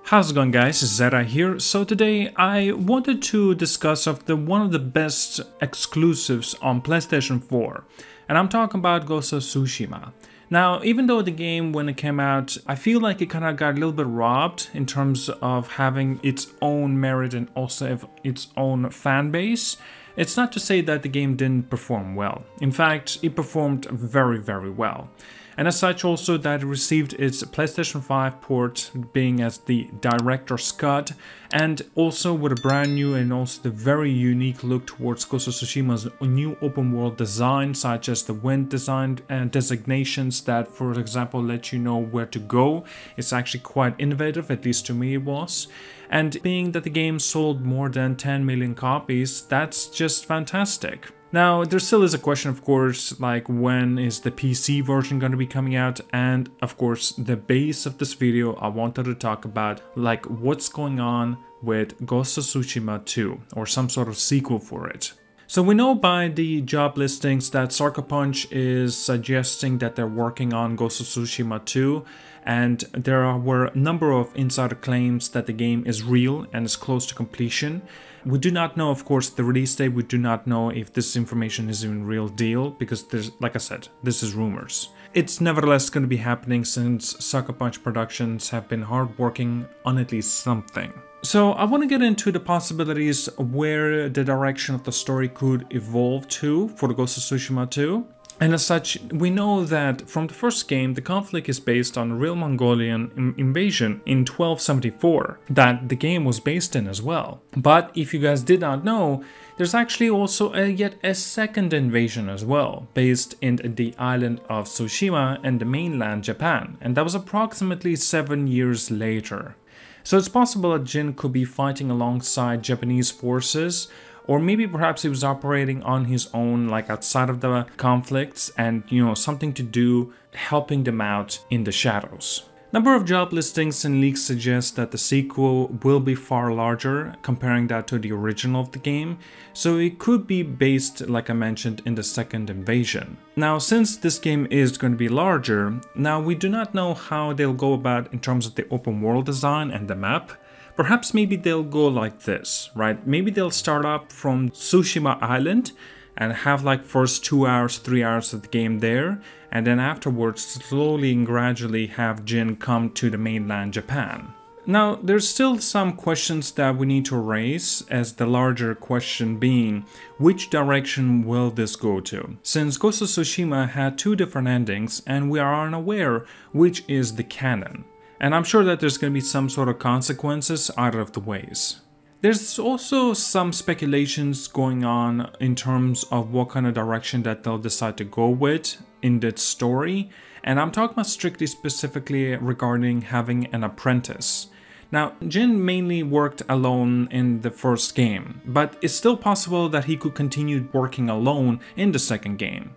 How's it going, guys? It's ZDEyE here. So today I wanted to discuss one of the best exclusives on PlayStation 4, and I'm talking about Ghost of Tsushima. Now, even though the game, when it came out, I feel like it kind of got a little bit robbed in terms of having its own merit and also its own fan base, it's not to say that the game didn't perform well. In fact, it performed very, very well. And as such also that it received its PlayStation 5 port being as the director's cut, and also with a brand new and also the very unique look towards Ghost of Tsushima's new open world design, such as the wind design and designations that, for example, let you know where to go. It's actually quite innovative, at least to me it was. And being that the game sold more than 10 million copies, that's just fantastic. Now, there still is a question, of course, like when is the PC version going to be coming out? And of course, the base of this video, I wanted to talk about like what's going on with Ghost of Tsushima 2 or some sort of sequel for it. So we know by the job listings that Sucker Punch is suggesting that they're working on Ghost of Tsushima 2, and there were a number of insider claims that the game is real and is close to completion. We do not know, of course, the release date. We do not know if this information is even real deal, because there's, like I said, this is rumors. It's nevertheless going to be happening since Sucker Punch Productions have been hard working on at least something. So I want to get into the possibilities where the direction of the story could evolve to for the Ghost of Tsushima 2. And as such, we know that from the first game, the conflict is based on a real Mongolian invasion in 1274 that the game was based in as well. But if you guys did not know, there's actually also yet a second invasion as well, based in the island of Tsushima and the mainland Japan, and that was approximately 7 years later. So it's possible that Jin could be fighting alongside Japanese forces, or maybe perhaps he was operating on his own, like outside of the conflicts, and something to do helping them out in the shadows. Number of job listings and leaks suggest that the sequel will be far larger, comparing that to the original of the game, so it could be based, like I mentioned, in the second invasion. Now, since this game is going to be larger, now we do not know how they'll go about in terms of the open world design and the map. Perhaps maybe they'll go like this, right? Maybe they'll start up from Tsushima Island and have like first 2 hours, 3 hours of the game there, and then afterwards slowly and gradually have Jin come to the mainland Japan. Now, there's still some questions that we need to raise, as the larger question being, which direction will this go to? Since Ghost of Tsushima had 2 different endings and we are unaware which is the canon. And I'm sure that there's going to be some sort of consequences either of the ways. There's also some speculations going on in terms of what kind of direction that they'll decide to go with in that story. And I'm talking about strictly specifically regarding having an apprentice. Now, Jin mainly worked alone in the first game, but it's still possible that he could continue working alone in the second game.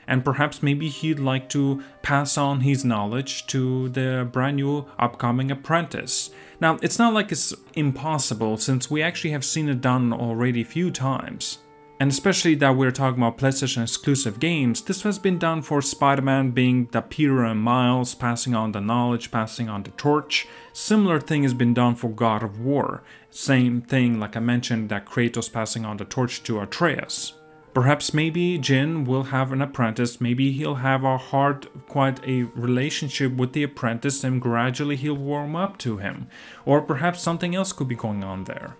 And perhaps maybe he'd like to pass on his knowledge to the brand new upcoming apprentice. Now, it's not like it's impossible, since we actually have seen it done already a few times. And especially that we're talking about PlayStation exclusive games, this has been done for Spider-Man, being the Peter and Miles, passing on the knowledge, passing on the torch. Similar thing has been done for God of War. Same thing, like I mentioned, that Kratos passing on the torch to Atreus. Perhaps maybe Jin will have an apprentice, maybe he'll have quite a relationship with the apprentice and gradually he'll warm up to him. Or perhaps something else could be going on there.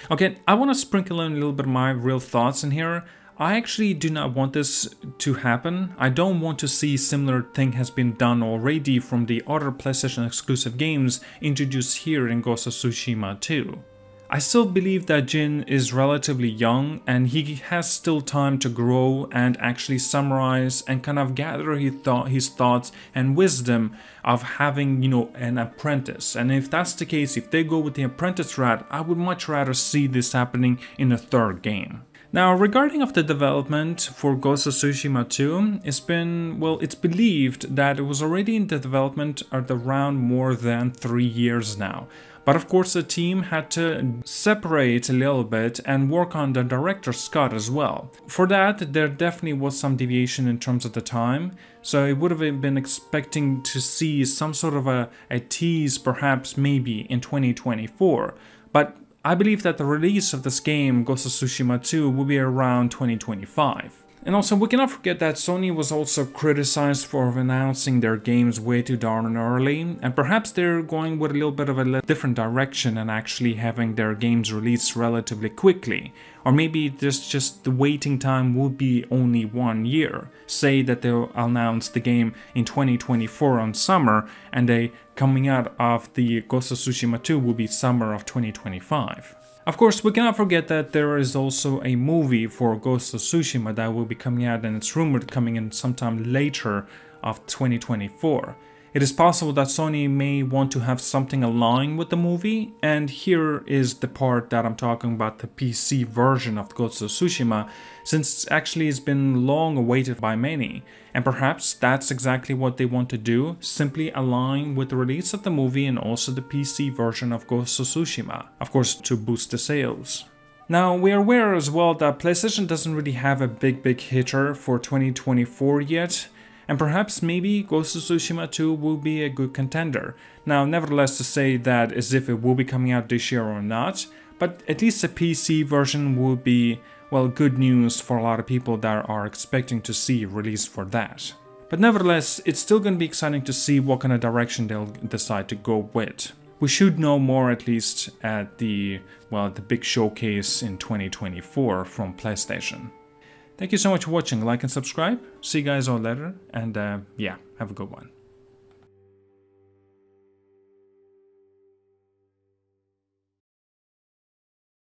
Okay, I want to sprinkle in a little bit of my real thoughts in here. I actually do not want this to happen. I don't want to see similar thing has been done already from the other PlayStation exclusive games introduced here in Ghost of Tsushima 2. I still believe that Jin is relatively young and he has still time to grow and actually summarize and kind of gather his thoughts and wisdom of having, an apprentice. And if that's the case, if they go with the apprentice route, I would much rather see this happening in the third game. Now, regarding of the development for Ghost of Tsushima 2, it's believed that it was already in the development at around more than 3 years now. But of course the team had to separate a little bit and work on the director's cut as well. For that, there definitely was some deviation in terms of the time, so it would have been expecting to see some sort of a tease perhaps maybe in 2024. But I believe that the release of this game, Ghost of Tsushima 2, will be around 2025. And also, we cannot forget that Sony was also criticized for announcing their games way too darn early, and perhaps they're going with a little bit of a different direction and actually having their games released relatively quickly. Or maybe just the waiting time will be only 1 year. Say that they'll announce the game in 2024 on summer, and the coming out of the Ghost of Tsushima 2 will be summer of 2025. Of course, we cannot forget that there is also a movie for Ghost of Tsushima that will be coming out, and it's rumored coming in sometime later of 2024. It is possible that Sony may want to have something aligned with the movie, and here is the part that I'm talking about, the PC version of Ghost of Tsushima, since actually it's been long awaited by many. And perhaps that's exactly what they want to do, simply align with the release of the movie and also the PC version of Ghost of Tsushima, of course to boost the sales. Now, we are aware as well that PlayStation doesn't really have a big hitter for 2024 yet, and perhaps maybe Ghost of Tsushima 2 will be a good contender. Now, nevertheless, to say that as if it will be coming out this year or not, but at least the PC version will be, well, good news for a lot of people that are expecting to see release for that. But nevertheless, it's still going to be exciting to see what kind of direction they'll decide to go with. We should know more at least at the big showcase in 2024 from PlayStation. Thank you so much for watching, like and subscribe, see you guys all later, and yeah, have a good one.